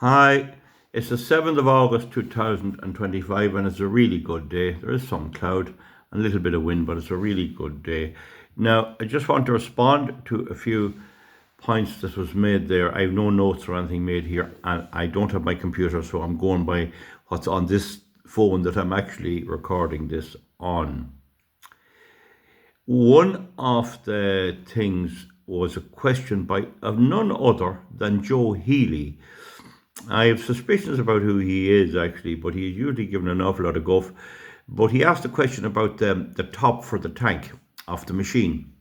Hi, it's the 7th of August 2025, and it's a really good day. There is some cloud and a little bit of wind, but it's a really good day. Now, I just want to respond to a few points that was made there. I have no notes or anything made here, and I don't have my computer, so I'm going by what's on this phone that I'm actually recording this on. One of the things was a question by of none other than Joe Healy. I have suspicions about who he is actually, but he's usually given an awful lot of guff. But he asked a question about the top for the tank of the machine.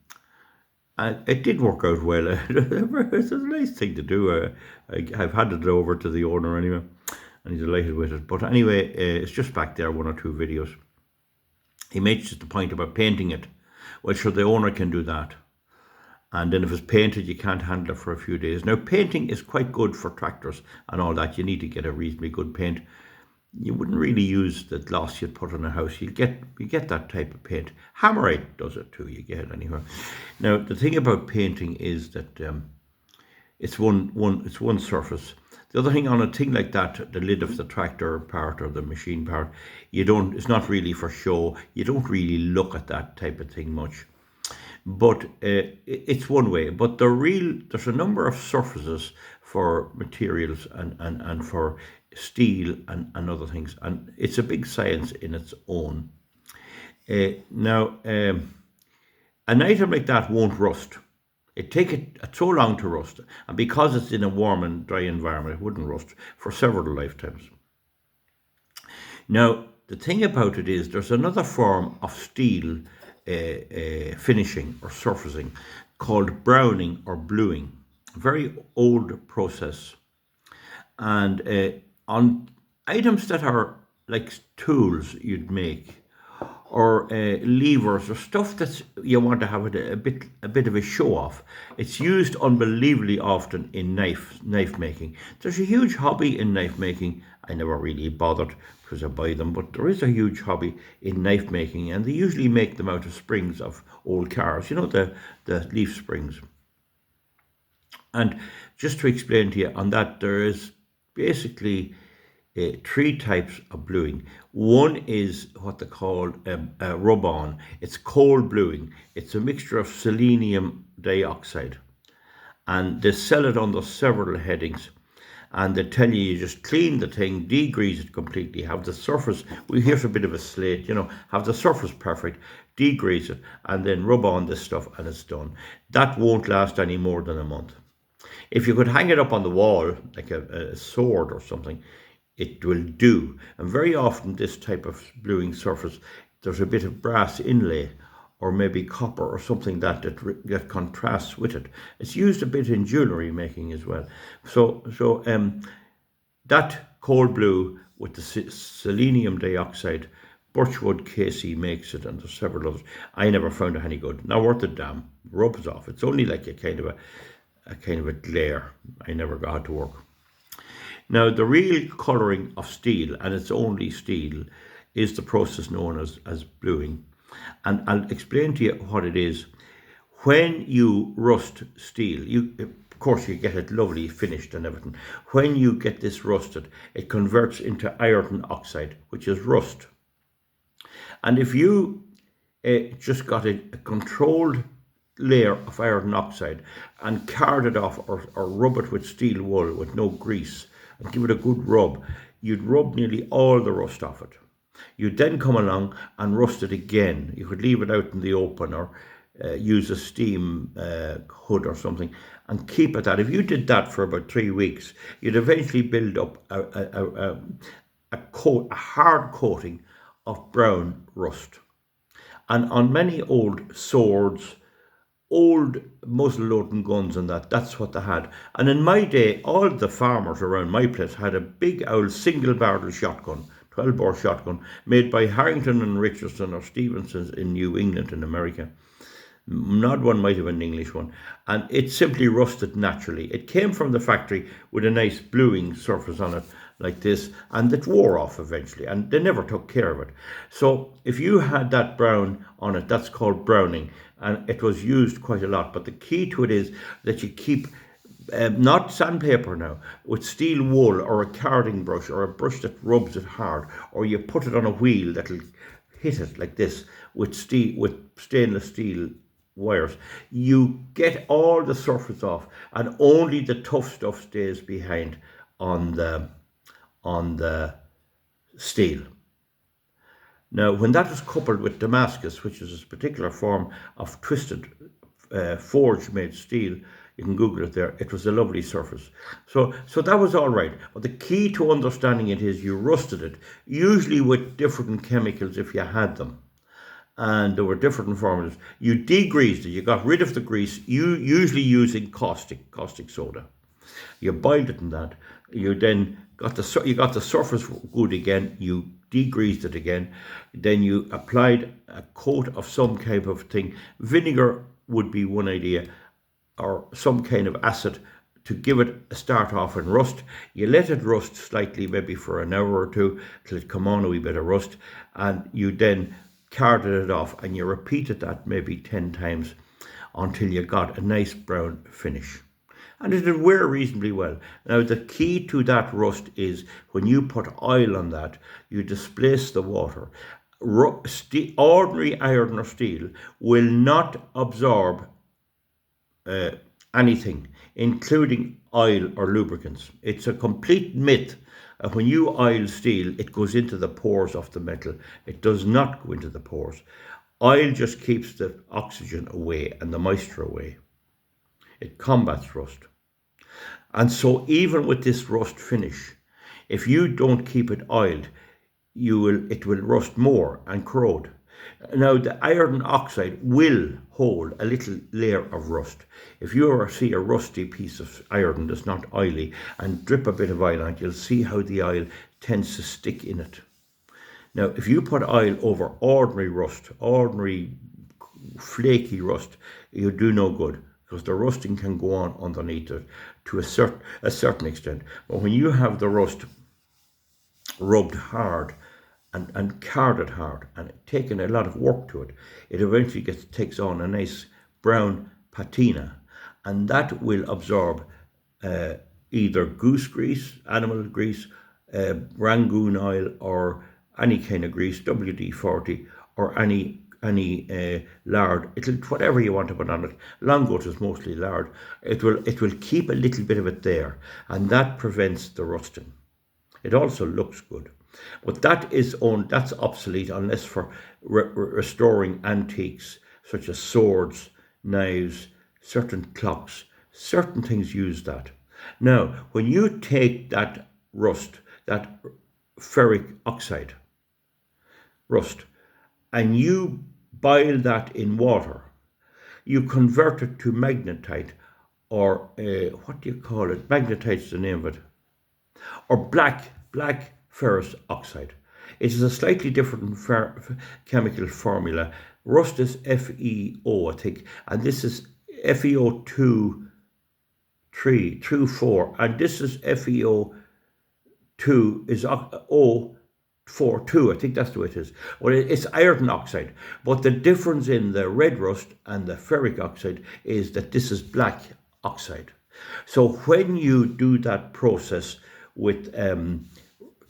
And it did work out well. It's a nice thing to do. I've handed it over to the owner anyway, and he's delighted with it. But anyway, it's just back there, one or two videos. He makes just the point about painting it. Well, sure, the owner can do that. And then if it's painted, you can't handle it for a few days. Now, painting is quite good for tractors and all that. You need to get a reasonably good paint. You wouldn't really use the gloss you'd put on a house. You get that type of paint. Hammerite does it too. You get it anywhere. Now, the thing about painting is that it's one surface. The other thing on a thing like that, the lid of the tractor part or the machine part, it's not really for show. You don't really look at that type of thing much. But it's one way. But there's a number of surfaces for materials and for steel and other things, and it's a big science in its own. Now, an item like that won't rust. It take it so long to rust, and because it's in a warm and dry environment, it wouldn't rust for several lifetimes. Now, the thing about it is there's another form of steel finishing or surfacing called browning or bluing. A very old process. And on items that are like tools you'd make, or levers or stuff that you want to have a bit of a show off. It's used unbelievably often in knife making. There's a huge hobby in knife making. I never really bothered because I buy them, but there is a huge hobby in knife making, and they usually make them out of springs of old cars. You know, the leaf springs. And just to explain to you on that, there is basically three types of bluing. One is what they call rub-on. It's cold bluing. It's a mixture of selenium dioxide, and they sell it under several headings. And they tell you just clean the thing, degrease it completely, have the surface. Here's a bit of a slate, have the surface perfect, degrease it, and then rub on this stuff, and it's done. That won't last any more than a month. If you could hang it up on the wall like a sword or something, it will do. And very often this type of bluing surface, there's a bit of brass inlay or maybe copper or something that contrasts with it. It's used a bit in jewellery making as well. So that cold blue with the selenium dioxide, Birchwood Casey makes it, and there's several others. I never found it any good. Not worth a damn. Rubs off. It's only like a kind of a glare. I never got it to work. Now, the real colouring of steel, and it's only steel, is the process known as bluing. And I'll explain to you what it is. When you rust steel, of course you get it lovely finished and everything. When you get this rusted, it converts into iron oxide, which is rust. And if you just got a controlled layer of iron oxide and card it off or rub it with steel wool with no grease and give it a good rub, you'd rub nearly all the rust off it. You'd then come along and rust it again. You could leave it out in the open or use a steam hood or something and keep it that. If you did that for about 3 weeks, you'd eventually build up a hard coating of brown rust. And on many old swords, old muzzle-loading guns and that's what they had. And in my day, all the farmers around my place had a big old single-barrel shotgun, 12-bore shotgun, made by Harrington and Richardson or Stevenson's in New England in America. Not one might have an English one. And it simply rusted naturally. It came from the factory with a nice bluing surface on it like this, and it wore off eventually, and they never took care of it. So if you had that brown on it, that's called browning, and it was used quite a lot. But the key to it is that you keep not sandpaper now, with steel wool or a carding brush or a brush that rubs it hard, or you put it on a wheel that'll hit it like this with stainless steel wires. You get all the surface off, and only the tough stuff stays behind on the steel. Now, when that was coupled with Damascus, which is a particular form of twisted forge-made steel, you can Google it there. It was a lovely surface. So that was all right. But the key to understanding it is you rusted it, usually with different chemicals if you had them. And there were different formulas. You degreased it. You got rid of the grease, usually using caustic soda. You boiled it in that. You then got the surface good again. You degreased it again. Then you applied a coat of some type of thing. Vinegar would be one idea, or some kind of acid to give it a start off and rust. You let it rust slightly, maybe for an hour or two, till it come on a wee bit of rust, and you then carded it off, and you repeated that maybe 10 times until you got a nice brown finish. And it would wear reasonably well. Now, the key to that rust is when you put oil on that, you displace the water. Ordinary iron or steel will not absorb anything, including oil or lubricants. It's a complete myth. When you oil steel, it goes into the pores of the metal. It does not go into the pores. Oil just keeps the oxygen away and the moisture away. It combats rust. And so even with this rust finish, if you don't keep it oiled, it will rust more and corrode. Now, the iron oxide will hold a little layer of rust. If you ever see a rusty piece of iron that's not oily and drip a bit of oil on it, you'll see how the oil tends to stick in it. Now, if you put oil over ordinary rust, ordinary flaky rust, you do no good, because the rusting can go on underneath it to a certain extent. But when you have the rust rubbed hard and carded hard and taken a lot of work to it, it eventually takes on a nice brown patina, and that will absorb either goose grease, animal grease, Rangoon oil, or any kind of grease, WD-40, or any lard. It'll, whatever you want to put on it. Longgoat is mostly lard. It will keep a little bit of it there, and that prevents the rusting. It also looks good, but that's obsolete unless for restoring antiques such as swords, knives, certain clocks. Certain things use that. Now, when you take that rust, that ferric oxide rust, and you boil that in water, you convert it to magnetite, or what do you call it? Magnetite's the name of it, or black ferrous oxide. It is a slightly different chemical formula. Rust is FeO, I think, and this is FeO2, 4, and this is FeO2 is O42, I think that's the way it is. Well, it's iron oxide, but the difference in the red rust and the ferric oxide is that this is black oxide. So when you do that process with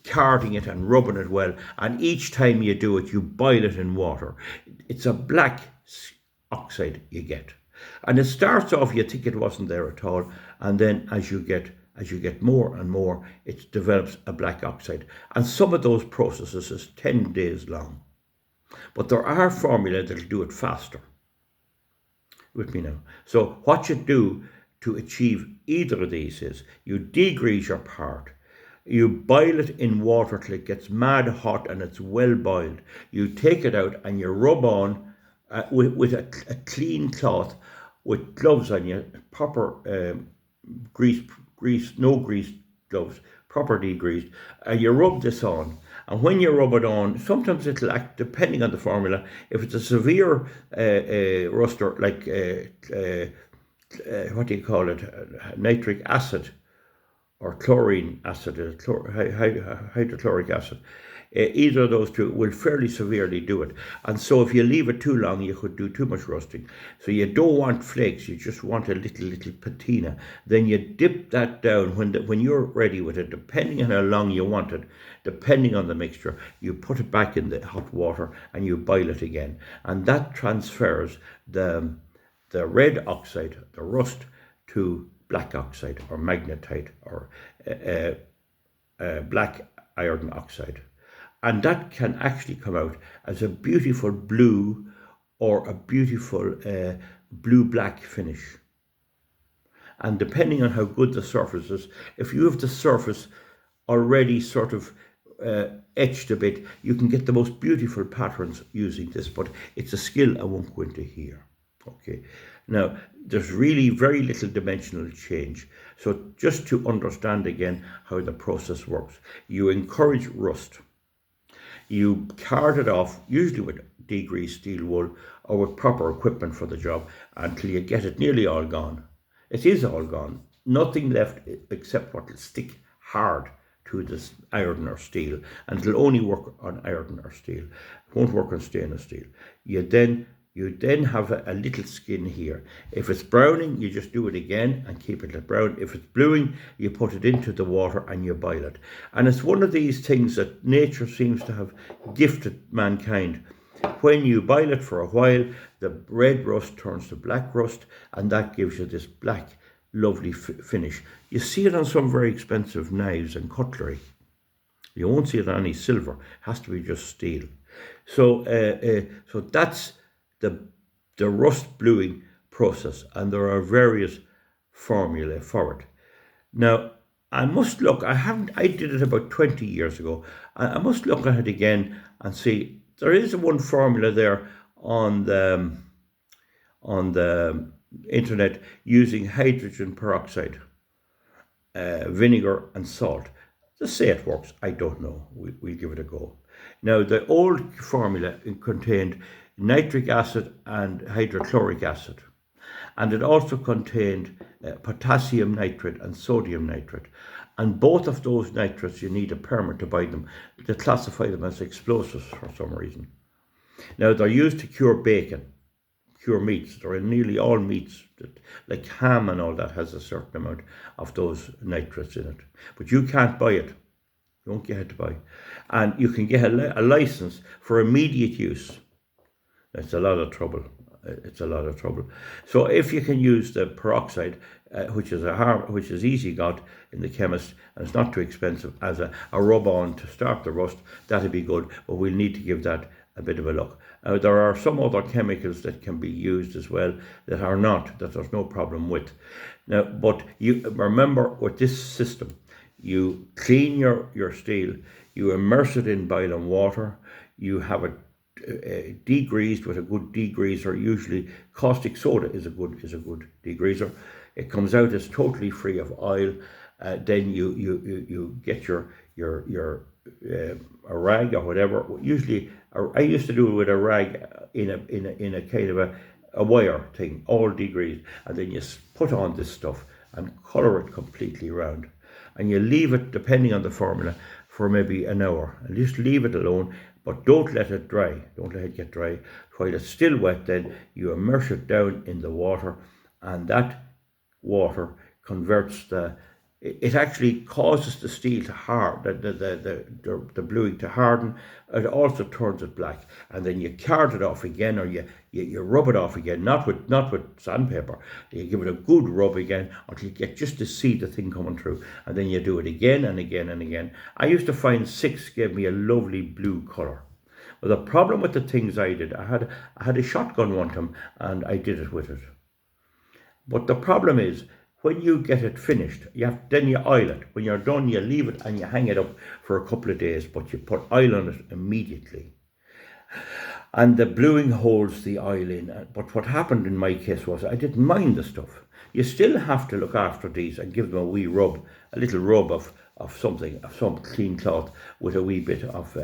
carding it and rubbing it well, and each time you do it, you boil it in water, it's a black oxide you get. And it starts off, you think it wasn't there at all, and then as you get more and more, it develops a black oxide. And some of those processes is 10 days long. But there are formulae that'll do it faster. With me now. So what you do to achieve either of these is you degrease your part. You boil it in water till it gets mad hot and it's well boiled. You take it out and you rub on with a clean cloth with gloves on you, proper no grease gloves, proper degreased, and you rub this on. And when you rub it on, sometimes it'll act, depending on the formula. If it's a severe ruster, like what do you call it, nitric acid, or chlorine acid, hydrochloric acid. Either of those two will fairly severely do it. And so if you leave it too long, you could do too much rusting. So you don't want flakes, you just want a little patina. Then you dip that down when you're ready with it, depending on how long you want it, depending on the mixture, you put it back in the hot water and you boil it again. And that transfers the red oxide, the rust, to black oxide or magnetite or black iron oxide. And that can actually come out as a beautiful blue or a beautiful blue-black finish. And depending on how good the surface is, if you have the surface already sort of etched a bit, you can get the most beautiful patterns using this, but it's a skill I won't go into here. Okay, now there's really very little dimensional change. So just to understand again how the process works, you encourage rust. You card it off, usually with degreased steel wool or with proper equipment for the job, until you get it nearly all gone. It is all gone. Nothing left except what will stick hard to this iron or steel, and it'll only work on iron or steel. It won't work on stainless steel. You then have a little skin here. If it's browning, you just do it again and keep it brown. If it's bluing, you put it into the water and you boil it. And it's one of these things that nature seems to have gifted mankind. When you boil it for a while, the red rust turns to black rust, and that gives you this black, lovely finish. You see it on some very expensive knives and cutlery. You won't see it on any silver. It has to be just steel. So that's the rust bluing process, and there are various formulae for it. Now, I must look, I did it about 20 years ago. I must look at it again and see, there is one formula there on the internet using hydrogen peroxide, vinegar and salt. Just say it works, I don't know, we'll give it a go. Now, the old formula contained nitric acid and hydrochloric acid, and it also contained potassium nitrate and sodium nitrate, and both of those nitrates you need a permit to buy them, to classify them as explosives for some reason. Now, they're used to cure bacon, cure meats. They're in nearly all meats, like ham and all that has a certain amount of those nitrates in it, but you can't buy it. You won't get it to buy, and you can get a license for immediate use. It's a lot of trouble. It's a lot of trouble. So if you can use the peroxide, which is easy got in the chemist, and it's not too expensive, as a rub-on to start the rust, that'd be good. But we'll need to give that a bit of a look. There are some other chemicals that can be used as well that there's no problem with. Now, but you remember with this system, you clean your steel, you immerse it in boiling water, you have it degreased with a good degreaser. Usually caustic soda is a good degreaser. It comes out as totally free of oil. Then you get your a rag or whatever. Usually I used to do it with a rag in a kind of a wire thing, all degreased, and then you put on this stuff and colour it completely round, and you leave it, depending on the formula, for maybe an hour, and just leave it alone. But don't let it dry. Don't let it get dry. While it's still wet, then you immerse it down in the water, and that water converts it actually causes the steel to harden, the bluing to harden. It also turns it black, and then you card it off again, or you rub it off again, not with sandpaper. You give it a good rub again until you get just to see the thing coming through, and then you do it again and again and again. I used to find 6 gave me a lovely blue colour. Well, the problem with the things I did, I had a shotgun one time, and I did it with it. But the problem is, when you get it finished, then you oil it. When you're done, you leave it and you hang it up for a couple of days, but you put oil on it immediately. And the bluing holds the oil in. But what happened in my case was I didn't mind the stuff. You still have to look after these and give them a wee rub, a little rub of some clean cloth with a wee bit of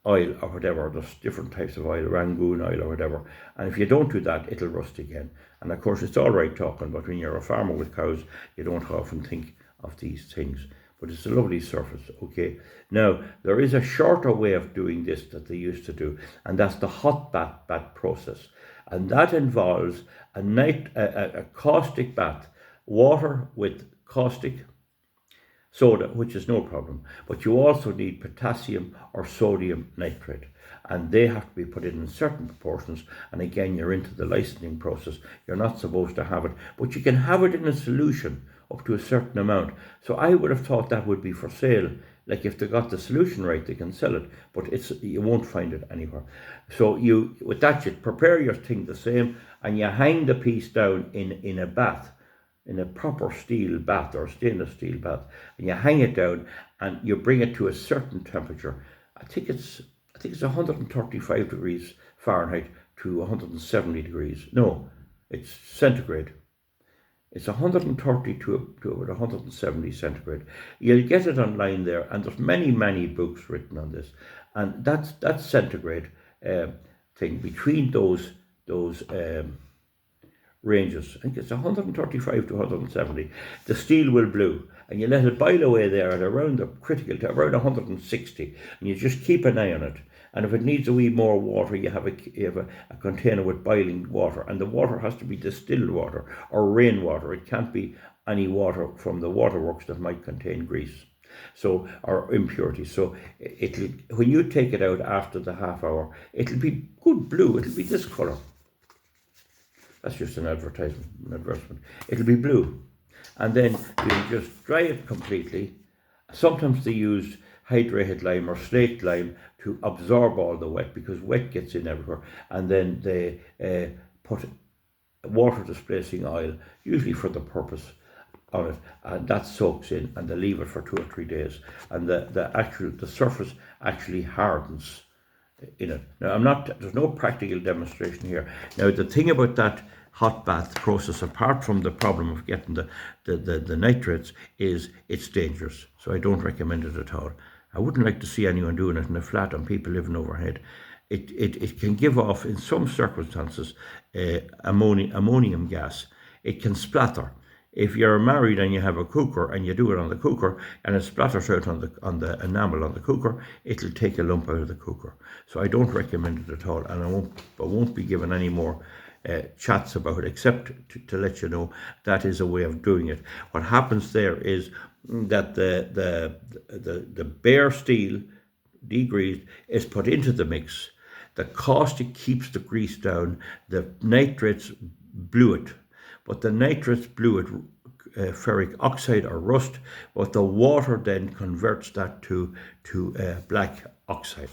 oil or whatever. There's different types of oil, Rangoon oil or whatever. And if you don't do that, it'll rust again. And of course, it's all right talking, but when you're a farmer with cows, you don't often think of these things. But it's a lovely surface, okay? Now, there is a shorter way of doing this that they used to do, and that's the hot bath process. And that involves a caustic bath, water with caustic soda, which is no problem. But you also need potassium or sodium nitrate, and they have to be put in certain proportions. And again, you're into the licensing process. You're not supposed to have it, but you can have it in a solution up to a certain amount. So I would have thought that would be for sale. Like if they got the solution right, they can sell it, but you won't find it anywhere. So with that, you prepare your thing the same, and you hang the piece down in a bath, in a proper steel bath or stainless steel bath, and you hang it down and you bring it to a certain temperature. I think it's 135 degrees Fahrenheit to 170 degrees. No, it's centigrade. It's 130 to about 170 centigrade. You'll get it online there, and there's many books written on this. And that's centigrade thing between those ranges. I think it's 135 to 170. The steel will blue, and you let it boil away there at around the critical to around 160, and you just keep an eye on it. And if it needs a wee more water, you have a container with boiling water, and the water has to be distilled water or rainwater. It can't be any water from the waterworks that might contain grease, or impurities. So when you take it out after the half hour, it'll be good blue. It'll be this colour. That's just an advertisement. It'll be blue. And then you just dry it completely. Sometimes they use hydrated lime or slaked lime to absorb all the wet, because wet gets in everywhere. And then they put water displacing oil, usually for the purpose on it, and that soaks in, and they leave it for 2 or 3 days. And the surface actually hardens in it. Now, there's no practical demonstration here. Now, the thing about that hot bath process, apart from the problem of getting the nitrates, is it's dangerous. So I don't recommend it at all. I wouldn't like to see anyone doing it in a flat on people living overhead. It can give off, in some circumstances, ammonium gas. It can splatter. If you're married and you have a cooker and you do it on the cooker and it splatters out on the enamel on the cooker, it'll take a lump out of the cooker. So I don't recommend it at all, and I won't be given any more chats about it, except to let you know that is a way of doing it. What happens there is that the bare steel, degreased, is put into the mix. The caustic keeps the grease down. The nitrates blew it. But the nitrates blew it ferric oxide or rust, but the water then converts that to black oxide.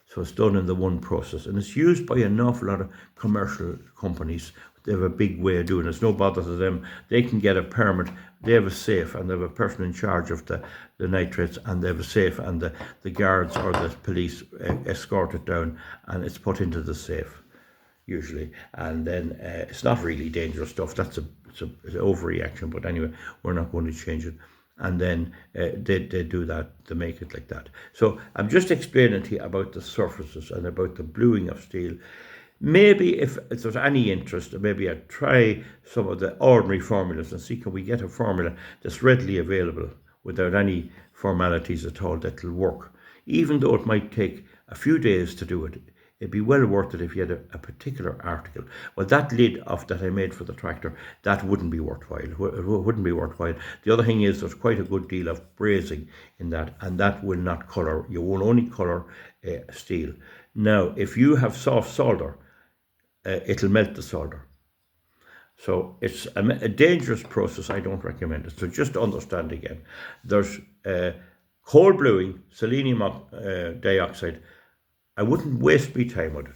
So it's done in the one process, and it's used by an awful lot of commercial companies. They have a big way of doing it. It's no bother to them. They can get a permit. They have a safe, and they have a person in charge of the nitrates, and they have a safe, and the guards or the police escort it down, and it's put into the safe usually. And then it's not really dangerous stuff. It's an overreaction, but anyway, we're not going to change it. And then they do that, they make it like that. So I'm just explaining to you about the surfaces and about the bluing of steel. Maybe if there's any interest, maybe I'd try some of the ordinary formulas and see can we get a formula that's readily available without any formalities at all that will work. Even though it might take a few days to do it, it'd be well worth it if you had a particular article. Well, that lid that I made for the tractor, that wouldn't be worthwhile. It wouldn't be worthwhile. The other thing is there's quite a good deal of brazing in that, and that will not colour. You will only colour steel. Now, if you have soft solder, it'll melt the solder. So it's a dangerous process. I don't recommend it. So just understand again, there's coal bluing, selenium dioxide. I wouldn't waste my time with it.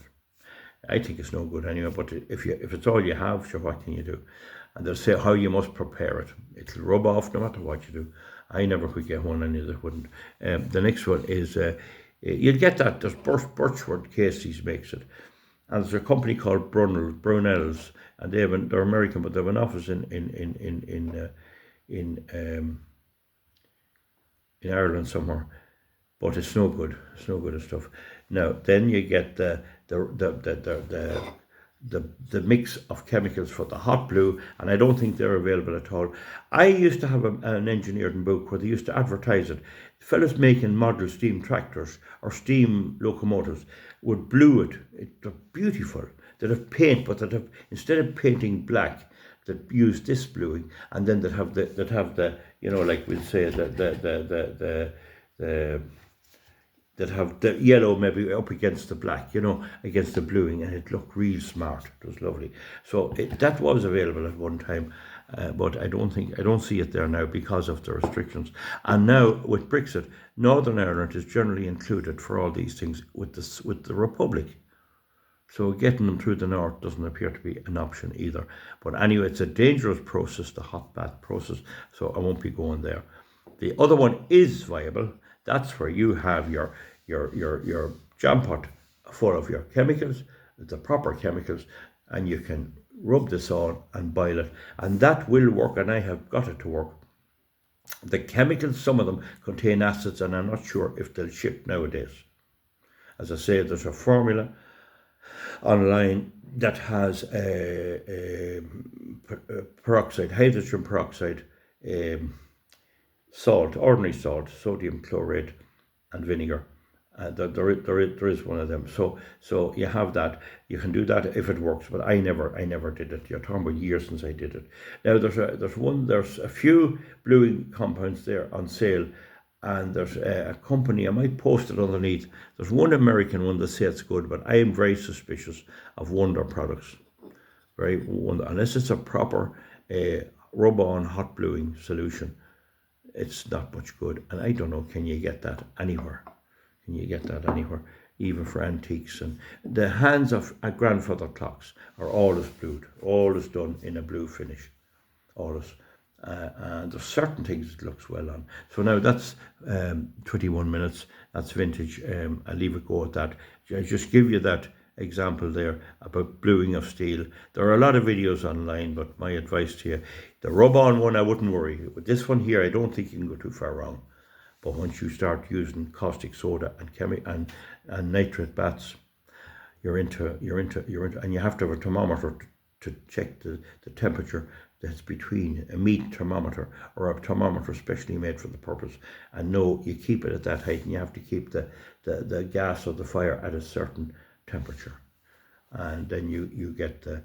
I think it's no good anyway, but if it's all you have, sure, what can you do? And they'll say how you must prepare it. It'll rub off no matter what you do. I never could get one, and neither wouldn't. The next one is, you'll get that, there's Birchwood Casey's makes it. And there's a company called Brunel's, and they're American, but they have an office in Ireland somewhere. but it's no good. It's no good and stuff. Now, then you get the mix of chemicals for the hot blue, and I don't think they're available at all. I used to have an engineering book where they used to advertise it. Fellas making model steam tractors or steam locomotives would blue it. They're beautiful. They'd have paint, but they'd have, instead of painting black, that use this bluing, and then that have the like we'll say the that have the yellow maybe up against the black, against the bluing, and it looked real smart. It was lovely. So that was available at one time, but I don't see it there now because of the restrictions. And now with Brexit, Northern Ireland is generally included for all these things with the Republic. So getting them through the north doesn't appear to be an option either. But anyway, it's a dangerous process, the hot bath process, so I won't be going there. The other one is viable. That's where you have your jam pot full of your chemicals, the proper chemicals, and you can rub this on and boil it. And that will work, and I have got it to work. The chemicals, some of them contain acids, and I'm not sure if they'll ship nowadays. As I say, there's a formula online that has peroxide, hydrogen peroxide, salt, ordinary salt, sodium chloride, and vinegar. There is one of them. So you have that. You can do that if it works, but I never did it. You're talking about years since I did it. Now there's a few bluing compounds there on sale, and there's a company, I might post it underneath. There's one American one that says it's good, but I am very suspicious of Wonder products. Unless it's a proper rub-on hot bluing solution, it's not much good. And I don't know, can you get that anywhere? Even for antiques? And the hands of grandfather clocks are always blued, always done in a blue finish, always. And there's certain things it looks well on. So now that's 21 minutes. That's vintage. I'll leave it go at that. I just give you that example there about bluing of steel. There are a lot of videos online, but my advice to you, the rub-on one, I wouldn't worry. With this one here, I don't think you can go too far wrong. But once you start using caustic soda and nitrate baths, you're into, and you have to have a thermometer to check the temperature that's between a meat thermometer or a thermometer specially made for the purpose. And no, you keep it at that height, and you have to keep the gas of the fire at a certain temperature, and then you get the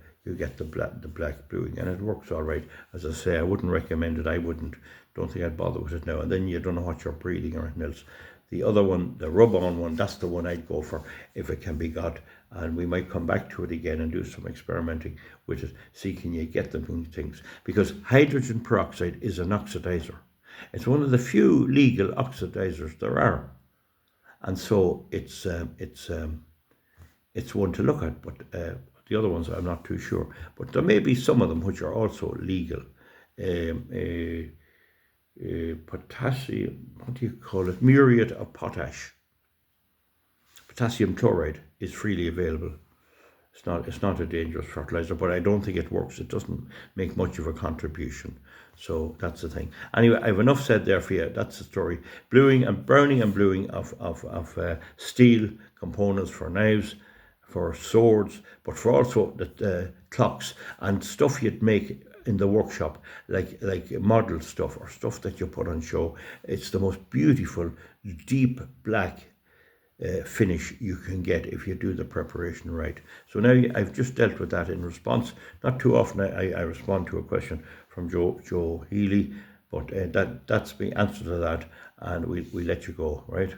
black bluing, and it works all right. As I say, I wouldn't recommend it. Don't think I'd bother with it now. And then you don't know what you're breathing or anything else. The other one, the rub-on one, that's the one I'd go for if it can be got. And we might come back to it again and do some experimenting with it, see can you get them things. Because hydrogen peroxide is an oxidizer. It's one of the few legal oxidizers there are. And so it's one to look at, but the other ones I'm not too sure. But there may be some of them which are also legal. Potassium, what do you call it? Muriate of potash. Potassium chloride is freely available. It's not a dangerous fertilizer, but I don't think it works. It doesn't make much of a contribution. So that's the thing. Anyway, I've enough said there for you. That's the story. Browning and bluing of steel components for knives, for swords, but for also the clocks and stuff you'd make in the workshop, like model stuff or stuff that you put on show. It's the most beautiful, deep black finish you can get if you do the preparation right. So now I've just dealt with that in response. Not too often I respond to a question from Joe Healy, but that's the answer to that, and we let you go, right?